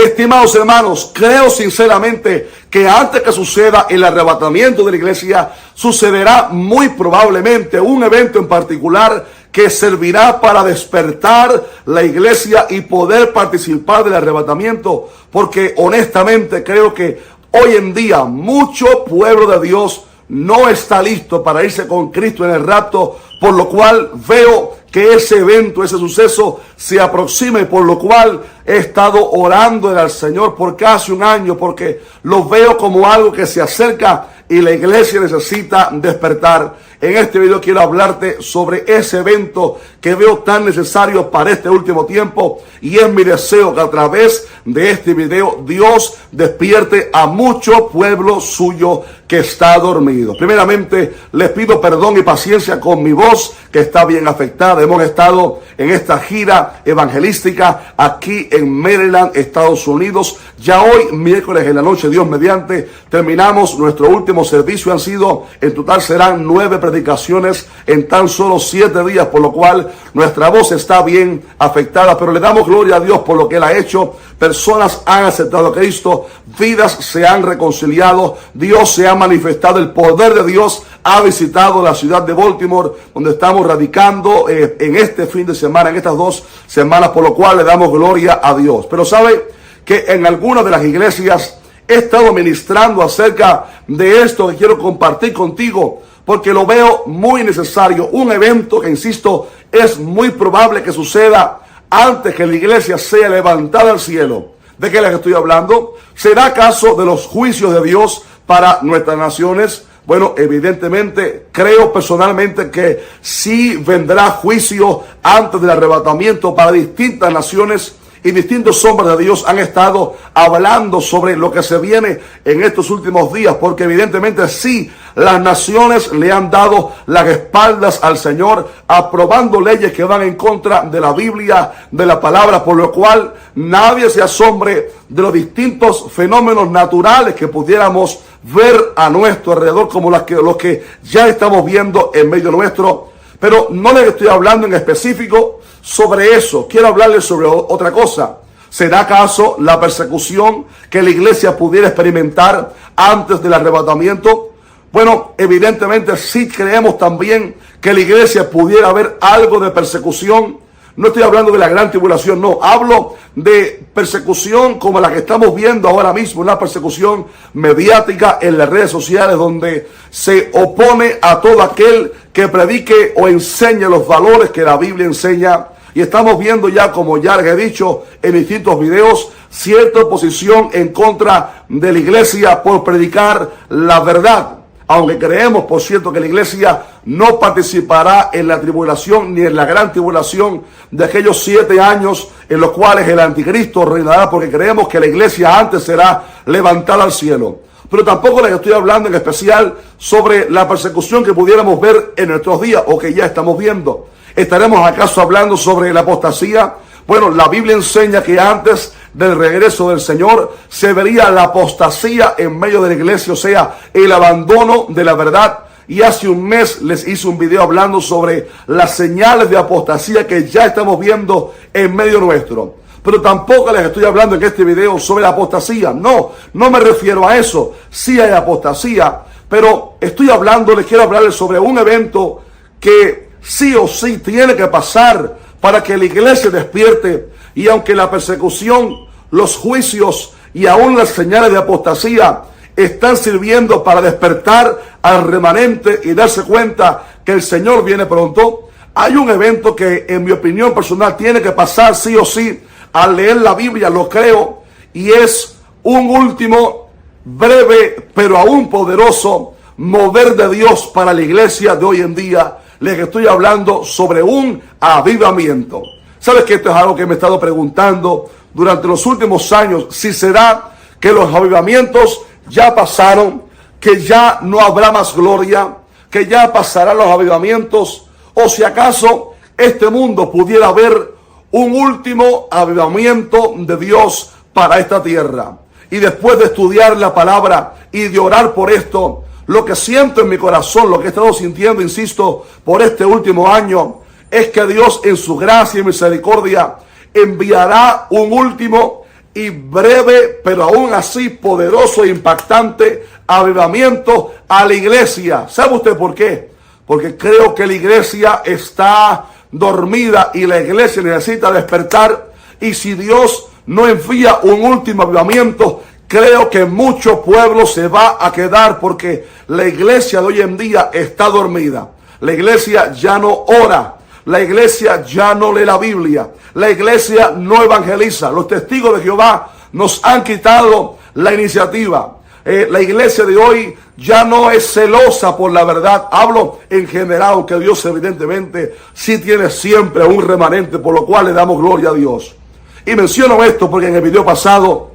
Estimados hermanos, creo sinceramente que antes que suceda el arrebatamiento de la iglesia, sucederá muy probablemente un evento en particular que servirá para despertar la iglesia y poder participar del arrebatamiento, porque honestamente creo que hoy en día mucho pueblo de Dios no está listo para irse con Cristo en el rapto, por lo cual veo que ese evento, ese suceso se aproxima, y por lo cual he estado orando al Señor por casi un año, porque lo veo como algo que se acerca y la iglesia necesita despertar. En este video quiero hablarte sobre ese evento que veo tan necesario para este último tiempo, y es mi deseo que a través de este video Dios despierte a mucho pueblo suyo que está dormido. Primeramente les pido perdón y paciencia con mi voz, que está bien afectada. Hemos estado en esta gira evangelística aquí en Maryland, Estados Unidos. Ya hoy, miércoles en la noche, Dios mediante, terminamos nuestro último servicio. En total serán 9 predicaciones en tan solo 7 días, por lo cual nuestra voz está bien afectada, pero le damos gloria a Dios por lo que Él ha hecho. Personas han aceptado a Cristo, vidas se han reconciliado, Dios se ha manifestado, el poder de Dios ha visitado la ciudad de Baltimore, donde estamos radicando en este fin de semana, en estas 2 semanas, por lo cual le damos gloria a Dios. Pero sabe que en algunas de las iglesias he estado ministrando acerca de esto que quiero compartir contigo, porque lo veo muy necesario. Un evento que, insisto, es muy probable que suceda antes que la iglesia sea levantada al cielo. ¿De qué les estoy hablando? ¿Será acaso de los juicios de Dios para nuestras naciones? Bueno, evidentemente, creo personalmente que sí vendrá juicio antes del arrebatamiento para distintas naciones, y distintos hombres de Dios han estado hablando sobre lo que se viene en estos últimos días, porque evidentemente sí, las naciones le han dado las espaldas al Señor, aprobando leyes que van en contra de la Biblia, de la palabra, por lo cual nadie se asombre de los distintos fenómenos naturales que pudiéramos ver a nuestro alrededor, como los que ya estamos viendo en medio nuestro. Pero no les estoy hablando en específico sobre eso. Quiero hablarles sobre otra cosa. ¿Será acaso la persecución que la iglesia pudiera experimentar antes del arrebatamiento? Bueno, evidentemente sí creemos también que la iglesia pudiera haber algo de persecución. No estoy hablando de la gran tribulación, no. Hablo de persecución como la que estamos viendo ahora mismo, una persecución mediática en las redes sociales, donde se opone a todo aquel que predique o enseñe los valores que la Biblia enseña. Y estamos viendo ya, como ya les he dicho en distintos videos, cierta oposición en contra de la iglesia por predicar la verdad. Aunque creemos, por cierto, que la iglesia no participará en la tribulación ni en la gran tribulación de aquellos 7 años en los cuales el anticristo reinará, porque creemos que la iglesia antes será levantada al cielo. Pero tampoco les estoy hablando en especial sobre la persecución que pudiéramos ver en nuestros días o que ya estamos viendo. ¿Estaremos acaso hablando sobre la apostasía? Bueno, la Biblia enseña que antes del regreso del Señor se vería la apostasía en medio de la iglesia, o sea, el abandono de la verdad. Y hace un mes les hice un video hablando sobre las señales de apostasía que ya estamos viendo en medio nuestro. Pero tampoco les estoy hablando en este video sobre la apostasía. No me refiero a eso. Sí hay apostasía, pero les quiero hablarles sobre un evento que sí o sí tiene que pasar para que la iglesia despierte. Y aunque la persecución, los juicios y aún las señales de apostasía están sirviendo para despertar al remanente y darse cuenta que el Señor viene pronto, hay un evento que, en mi opinión personal, tiene que pasar sí o sí al leer la Biblia, lo creo, y es un último, breve, pero aún poderoso mover de Dios para la iglesia de hoy en día. Les estoy hablando sobre un avivamiento. ¿Sabes que esto es algo que me he estado preguntando durante los últimos años? Si será que los avivamientos ya pasaron, que ya no habrá más gloria, que ya pasarán los avivamientos, o si acaso este mundo pudiera ver un último avivamiento de Dios para esta tierra. Y después de estudiar la palabra y de orar por esto, lo que siento en mi corazón, lo que he estado sintiendo, insisto, por este último año, es que Dios en su gracia y misericordia enviará un último y breve, pero aún así poderoso e impactante avivamiento a la iglesia. ¿Sabe usted por qué? Porque creo que la iglesia está dormida y la iglesia necesita despertar. Y si Dios no envía un último avivamiento, creo que mucho pueblo se va a quedar, porque la iglesia de hoy en día está dormida. La iglesia ya no ora. La iglesia ya no lee la Biblia. La iglesia no evangeliza. Los testigos de Jehová nos han quitado la iniciativa. La iglesia de hoy ya no es celosa por la verdad. Hablo en general, aunque Dios evidentemente sí tiene siempre un remanente, por lo cual le damos gloria a Dios. Y menciono esto porque en el video pasado,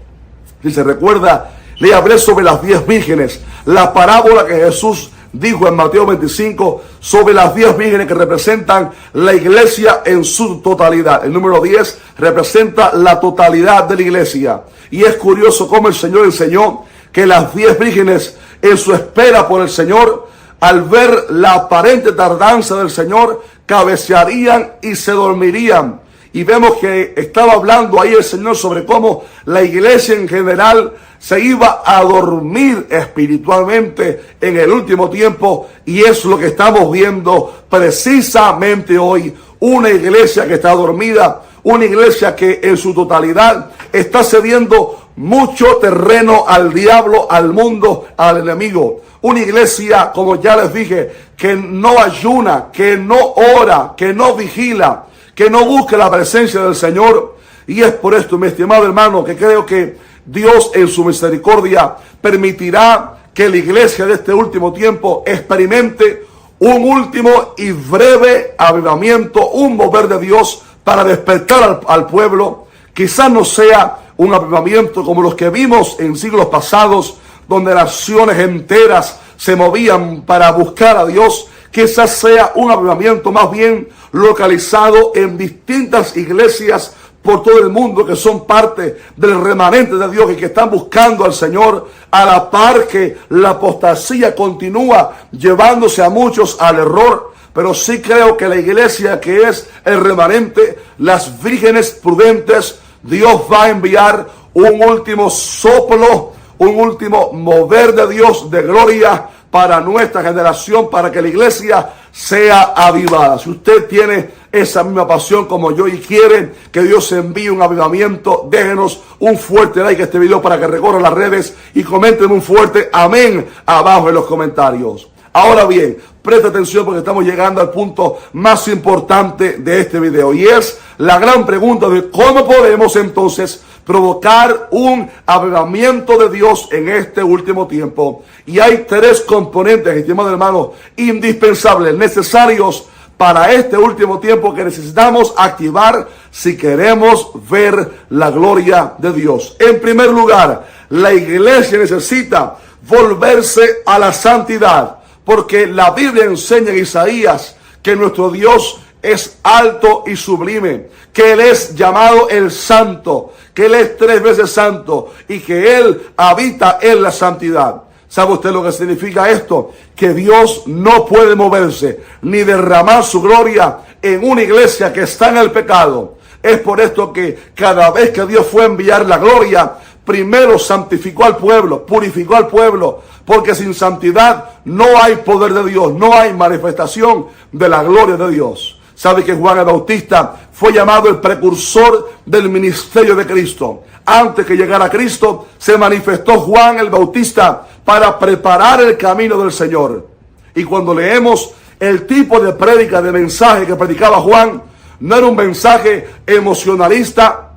si se recuerda, le hablé sobre las 10 vírgenes. La parábola que Jesús dijo en Mateo 25 sobre las 10 vírgenes que representan la iglesia en su totalidad. El número 10 representa la totalidad de la iglesia. Y es curioso cómo el Señor enseñó que las 10 vírgenes, en su espera por el Señor, al ver la aparente tardanza del Señor, cabecearían y se dormirían. Y vemos que estaba hablando ahí el Señor sobre cómo la iglesia en general se iba a dormir espiritualmente en el último tiempo. Y es lo que estamos viendo precisamente hoy. Una iglesia que está dormida, una iglesia que en su totalidad está cediendo mucho terreno al diablo, al mundo, al enemigo. Una iglesia, como ya les dije, que no ayuna, que no ora, que no vigila, que no busque la presencia del Señor. Y es por esto, mi estimado hermano, que creo que Dios en su misericordia permitirá que la iglesia de este último tiempo experimente un último y breve avivamiento, un mover de Dios para despertar al pueblo. Quizás no sea un avivamiento como los que vimos en siglos pasados, donde naciones enteras se movían para buscar a Dios. Quizás sea un avivamiento más bien localizado en distintas iglesias por todo el mundo que son parte del remanente de Dios y que están buscando al Señor, a la par que la apostasía continúa llevándose a muchos al error. Pero sí creo que la iglesia que es el remanente, las vírgenes prudentes, Dios va a enviar un último soplo, un último mover de Dios de gloria para nuestra generación, para que la iglesia sea avivada. Si usted tiene esa misma pasión como yo y quiere que Dios envíe un avivamiento, déjenos un fuerte like a este video para que recorra las redes y comenten un fuerte amén abajo en los comentarios. Ahora bien, presta atención porque estamos llegando al punto más importante de este video, y es la gran pregunta de cómo podemos entonces provocar un avivamiento de Dios en este último tiempo. Y hay 3 componentes, estimados hermanos, indispensables, necesarios para este último tiempo que necesitamos activar si queremos ver la gloria de Dios. En primer lugar, la iglesia necesita volverse a la santidad, porque la Biblia enseña en Isaías que nuestro Dios es alto y sublime, que Él es llamado el Santo, que Él es 3 veces santo y que Él habita en la santidad. ¿Sabe usted lo que significa esto? Que Dios no puede moverse ni derramar su gloria en una iglesia que está en el pecado. Es por esto que cada vez que Dios fue a enviar la gloria, primero santificó al pueblo, purificó al pueblo, porque sin santidad no hay poder de Dios, no hay manifestación de la gloria de Dios. ¿Sabe que Juan el Bautista fue llamado el precursor del ministerio de Cristo? Antes que llegara Cristo, se manifestó Juan el Bautista para preparar el camino del Señor. Y cuando leemos el tipo de prédica, de mensaje que predicaba Juan, no era un mensaje emocionalista,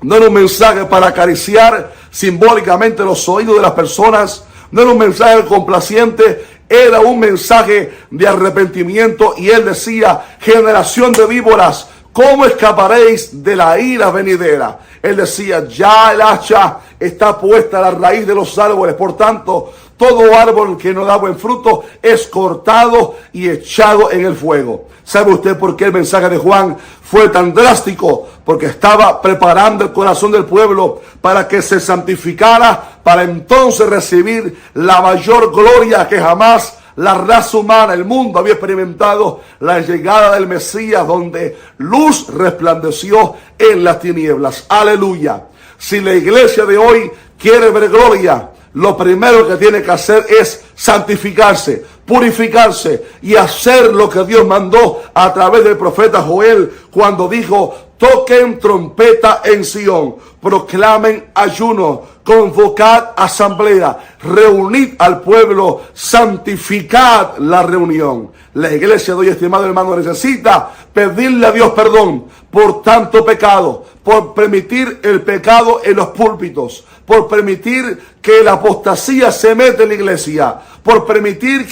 no era un mensaje para acariciar simbólicamente los oídos de las personas, no era un mensaje complaciente, era un mensaje de arrepentimiento. Y él decía: generación de víboras, ¿cómo escaparéis de la ira venidera? Él decía: ya el hacha está puesta a la raíz de los árboles, por tanto, todo árbol que no da buen fruto es cortado y echado en el fuego. ¿Sabe usted por qué el mensaje de Juan fue tan drástico? Porque estaba preparando el corazón del pueblo para que se santificara, para entonces recibir la mayor gloria que jamás la raza humana, el mundo había experimentado, la llegada del Mesías, donde luz resplandeció en las tinieblas. Aleluya. Si la iglesia de hoy quiere ver gloria, lo primero que tiene que hacer es santificarse, purificarse y hacer lo que Dios mandó a través del profeta Joel cuando dijo: toquen trompeta en Sión, proclamen ayuno, convocad asamblea, reunid al pueblo, santificad la reunión. La iglesia de hoy, estimado hermano, necesita pedirle a Dios perdón por tanto pecado, por permitir el pecado en los púlpitos, por permitir que la apostasía se mete en la iglesia, por permitir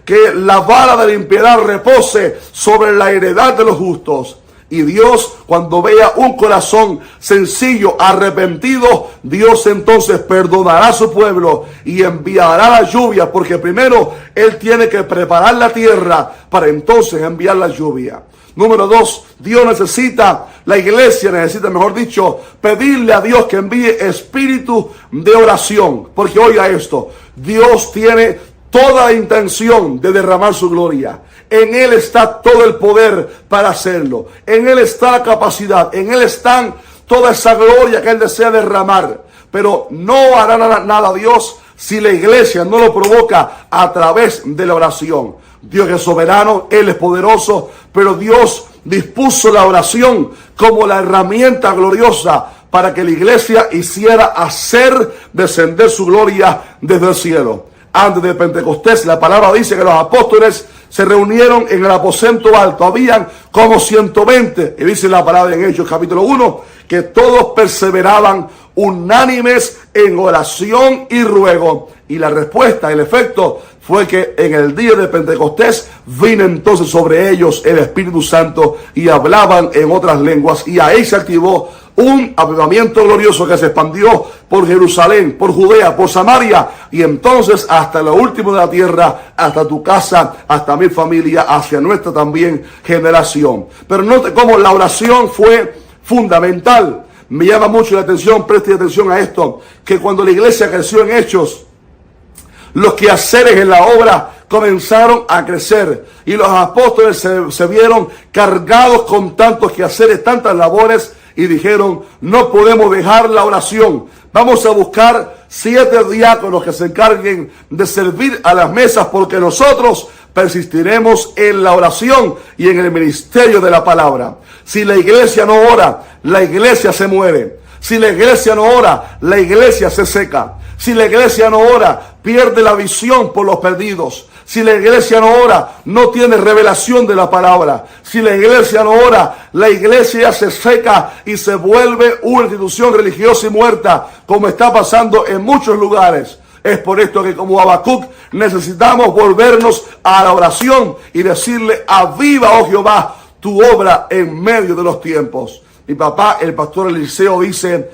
que la vara de la impiedad repose sobre la heredad de los justos. Y Dios, cuando vea un corazón sencillo, arrepentido, Dios entonces perdonará a su pueblo y enviará la lluvia, porque primero Él tiene que preparar la tierra para entonces enviar la lluvia. Número 2, Dios necesita, la iglesia necesita, mejor dicho, pedirle a Dios que envíe espíritu de oración. Porque oiga esto, Dios tiene toda la intención de derramar su gloria. En Él está todo el poder para hacerlo. En Él está la capacidad. En Él está toda esa gloria que Él desea derramar. Pero no hará nada Dios si la iglesia no lo provoca a través de la oración. Dios es soberano, Él es poderoso, pero Dios dispuso la oración como la herramienta gloriosa para que la iglesia hiciera hacer descender su gloria desde el cielo. Antes de Pentecostés, la palabra dice que los apóstoles se reunieron en el aposento alto. Habían como 120. Y dice la palabra en Hechos capítulo 1, que todos perseveraban unánimes en oración y ruego. Y la respuesta, el efecto, fue que en el día de Pentecostés vino entonces sobre ellos el Espíritu Santo y hablaban en otras lenguas. Y ahí se activó un avivamiento glorioso que se expandió por Jerusalén, por Judea, por Samaria y entonces hasta lo último de la tierra, hasta tu casa, hasta mi familia, hacia nuestra también generación. Pero note cómo la oración fue fundamental. Me llama mucho la atención, preste atención a esto, que cuando la iglesia creció en Hechos, los quehaceres en la obra comenzaron a crecer y los apóstoles se vieron cargados con tantos quehaceres, tantas labores, y dijeron: no podemos dejar la oración. Vamos a buscar 7 diáconos que se encarguen de servir a las mesas, porque nosotros persistiremos en la oración y en el ministerio de la palabra. Si la iglesia no ora, la iglesia se muere. Si la iglesia no ora, la iglesia se seca. Si la iglesia no ora, pierde la visión por los perdidos. Si la iglesia no ora, no tiene revelación de la palabra. Si la iglesia no ora, la iglesia se seca y se vuelve una institución religiosa y muerta, como está pasando en muchos lugares. Es por esto que como Habacuc necesitamos volvernos a la oración y decirle: aviva, oh Jehová, tu obra en medio de los tiempos. Mi papá, el pastor Eliseo, dice: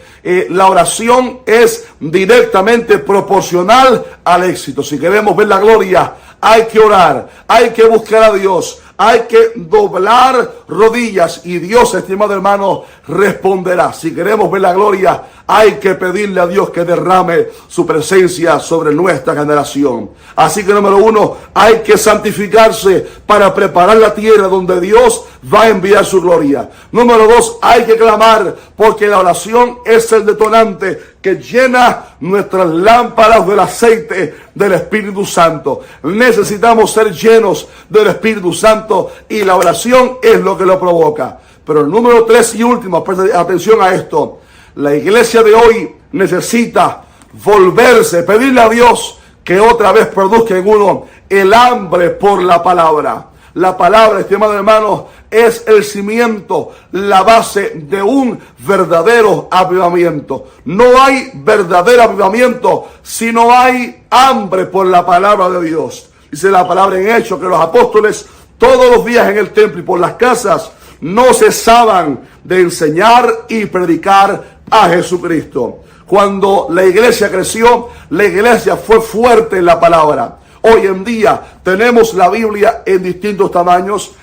la oración es directamente proporcional al éxito. Si queremos ver la gloria, hay que orar, hay que buscar a Dios, hay que doblar rodillas y Dios, estimado hermano, responderá. Si queremos ver la gloria, hay que pedirle a Dios que derrame su presencia sobre nuestra generación. Así que número 1, hay que santificarse para preparar la tierra donde Dios va a enviar su gloria. Número 2, hay que clamar, porque la oración es el detonante que llena nuestras lámparas del aceite del Espíritu Santo. Necesitamos ser llenos del Espíritu Santo y la oración es lo que lo provoca. Pero el número 3 y último, presta atención a esto. La iglesia de hoy necesita volverse, pedirle a Dios que otra vez produzca en uno el hambre por la palabra. La palabra, estimado hermano, es el cimiento, la base de un verdadero avivamiento. No hay verdadero avivamiento si no hay hambre por la palabra de Dios. Dice la palabra en Hechos que los apóstoles todos los días en el templo y por las casas no cesaban de enseñar y predicar a Jesucristo. Cuando la iglesia creció, la iglesia fue fuerte en la palabra. Hoy en día tenemos la Biblia en distintos tamaños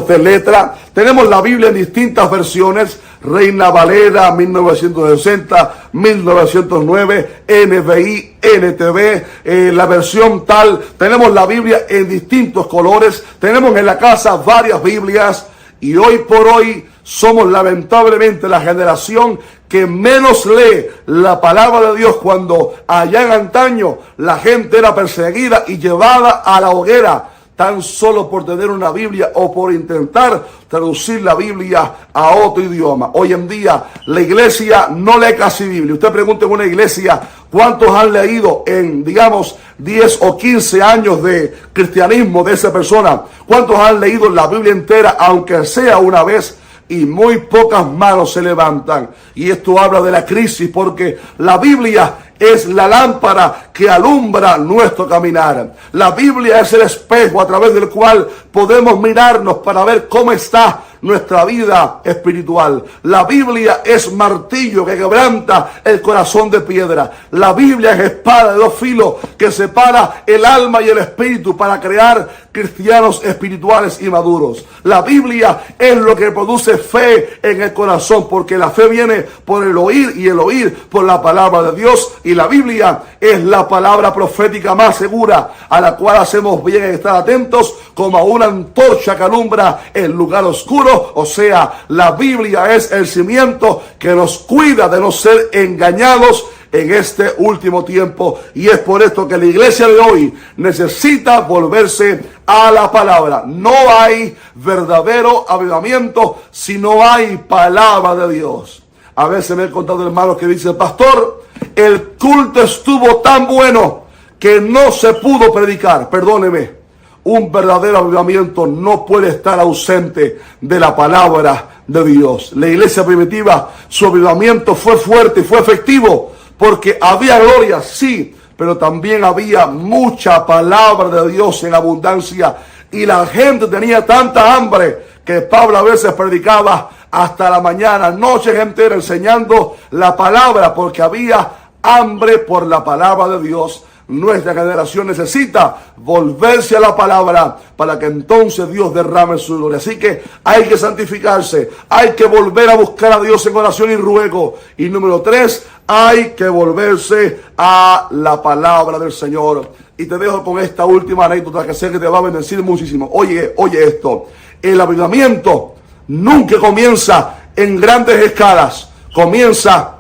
de letra. Tenemos la Biblia en distintas versiones. Reina Valera, 1960, 1909, NBI, NTV, la versión tal. Tenemos la Biblia en distintos colores. Tenemos en la casa varias Biblias. Y hoy por hoy somos lamentablemente la generación que menos lee la palabra de Dios, cuando allá en antaño la gente era perseguida y llevada a la hoguera tan solo por tener una Biblia o por intentar traducir la Biblia a otro idioma. Hoy en día la iglesia no lee casi Biblia. Usted pregunta en una iglesia cuántos han leído en, digamos, 10 o 15 años de cristianismo de esa persona. ¿Cuántos han leído la Biblia entera, aunque sea una vez? Y muy pocas manos se levantan. Y esto habla de la crisis, porque la Biblia es la lámpara que alumbra nuestro caminar. La Biblia es el espejo a través del cual podemos mirarnos para ver cómo está nuestra vida espiritual. La Biblia es martillo que quebranta el corazón de piedra. La Biblia es espada de dos filos que separa el alma y el espíritu para crear cristianos espirituales y maduros. La Biblia es lo que produce fe en el corazón, porque la fe viene por el oír y el oír por la palabra de Dios. Y la Biblia es la palabra profética más segura, a la cual hacemos bien en estar atentos, como a una antorcha que alumbra el lugar oscuro. O sea, la Biblia es el cimiento que nos cuida de no ser engañados en este último tiempo. Y es por esto que la iglesia de hoy necesita volverse a la palabra. No hay verdadero avivamiento si no hay palabra de Dios. A veces me he contado hermanos que dicen: pastor, el culto estuvo tan bueno que no se pudo predicar. Perdóneme, un verdadero avivamiento no puede estar ausente de la palabra de Dios. La iglesia primitiva, su avivamiento fue fuerte y fue efectivo, porque había gloria, sí, pero también había mucha palabra de Dios en abundancia. Y la gente tenía tanta hambre que Pablo a veces predicaba hasta la mañana, noches enteras, enseñando la palabra, porque había hambre por la palabra de Dios. Nuestra generación necesita volverse a la palabra para que entonces Dios derrame su gloria. Así que hay que santificarse, hay que volver a buscar a Dios en oración y ruego. Y número 3, hay que volverse a la palabra del Señor. Y te dejo con esta última anécdota que sé que te va a bendecir muchísimo. Oye esto: el avivamiento nunca comienza en grandes escalas, comienza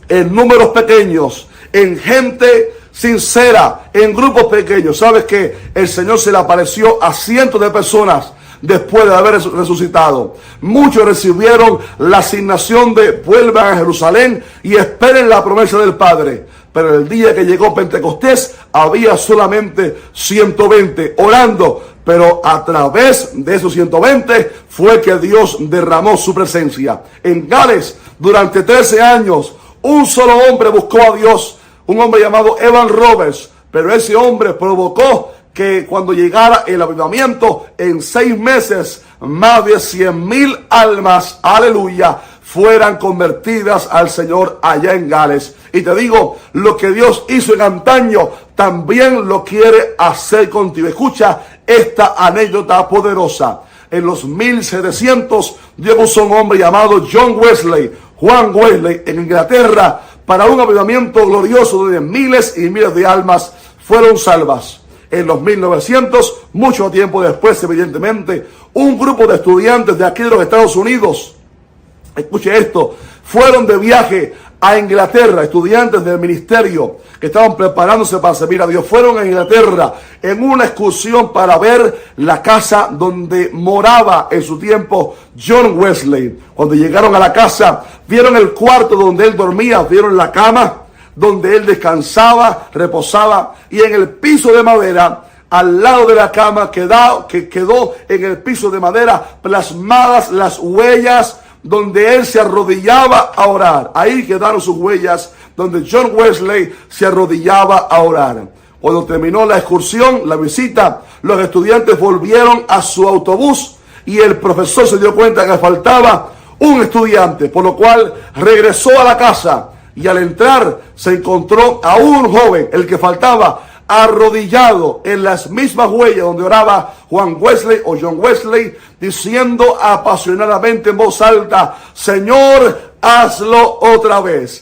en números pequeños, en gente sincera, en grupos pequeños. Sabes que el Señor se le apareció a cientos de personas después de haber resucitado. Muchos recibieron la asignación de vuelvan a Jerusalén y esperen la promesa del Padre. Pero el día que llegó Pentecostés había solamente 120 orando. Pero a través de esos 120 fue que Dios derramó su presencia. En Gales, durante 13 años, un solo hombre buscó a Dios, un hombre llamado Evan Roberts. Pero ese hombre provocó que cuando llegara el avivamiento, en 6 meses, más de 100,000 almas, aleluya, fueran convertidas al Señor allá en Gales. Y te digo, lo que Dios hizo en antaño, también lo quiere hacer contigo. Escucha esta anécdota poderosa. En los 1700, Dios usó un hombre llamado Juan Wesley, en Inglaterra, para un avivamiento glorioso donde miles y miles de almas fueron salvas. En los 1900, mucho tiempo después, evidentemente, un grupo de estudiantes de aquí de los Estados Unidos, escuche esto, fueron de viaje a Inglaterra, estudiantes del ministerio que estaban preparándose para servir a Dios. Fueron a Inglaterra en una excursión para ver la casa donde moraba en su tiempo John Wesley. Cuando llegaron a la casa, vieron el cuarto donde él dormía, vieron la cama donde él descansaba, reposaba, y en el piso de madera, al lado de la cama, quedó en el piso de madera plasmadas las huellas donde él se arrodillaba a orar. Ahí quedaron sus huellas donde John Wesley se arrodillaba a orar. Cuando terminó la excursión, la visita, los estudiantes volvieron a su autobús y el profesor se dio cuenta que faltaba un estudiante, por lo cual regresó a la casa y al entrar se encontró a un joven, el que faltaba, arrodillado en las mismas huellas donde oraba Juan Wesley o John Wesley, diciendo apasionadamente en voz alta: Señor, hazlo otra vez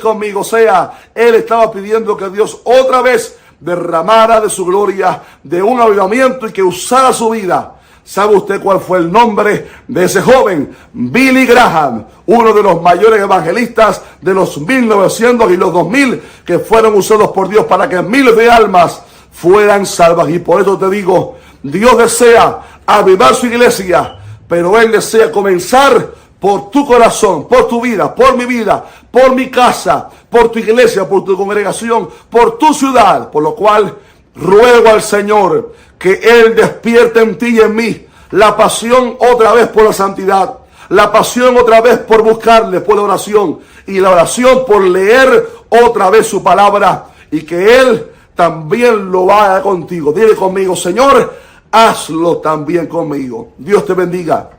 conmigo. O sea, él estaba pidiendo que Dios otra vez derramara de su gloria, de un avivamiento, y que usara su vida ¿Sabe usted cuál fue el nombre de ese joven? Billy Graham, uno de los mayores evangelistas de los 1900 y los 2000, que fueron usados por Dios para que miles de almas fueran salvas. Y por eso te digo, Dios desea avivar su iglesia, pero Él desea comenzar por tu corazón, por tu vida, por mi vida, por mi casa, por tu iglesia, por tu congregación, por tu ciudad. Por lo cual ruego al Señor que Él despierte en ti y en mí la pasión otra vez por la santidad, la pasión otra vez por buscarle, por la oración, y la oración por leer otra vez su palabra, y que Él también lo haga contigo. Dile conmigo: Señor, hazlo también conmigo. Dios te bendiga.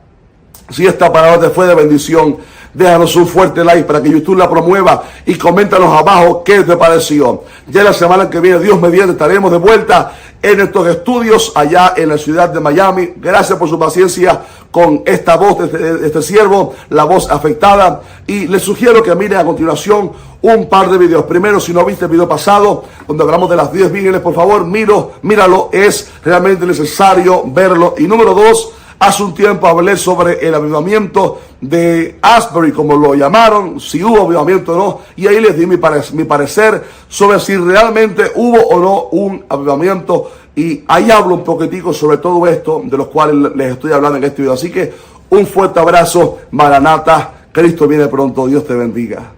Si esta palabra te fue de bendición, déjanos un fuerte like para que YouTube la promueva, y coméntanos abajo qué te pareció. Ya la semana que viene, Dios mediante, estaremos de vuelta en estos estudios allá en la ciudad de Miami. Gracias por su paciencia con esta voz de este siervo, la voz afectada. Y les sugiero que miren a continuación un par de videos. Primero, si no viste el video pasado, donde hablamos de las 10 vírgenes, por favor, míralo. Es realmente necesario verlo. Y número 2, hace un tiempo hablé sobre el avivamiento de Asbury, como lo llamaron, si hubo avivamiento o no, y ahí les di mi parecer sobre si realmente hubo o no un avivamiento, y ahí hablo un poquitico sobre todo esto, de los cuales les estoy hablando en este video. Así que un fuerte abrazo, Maranata, Cristo viene pronto, Dios te bendiga.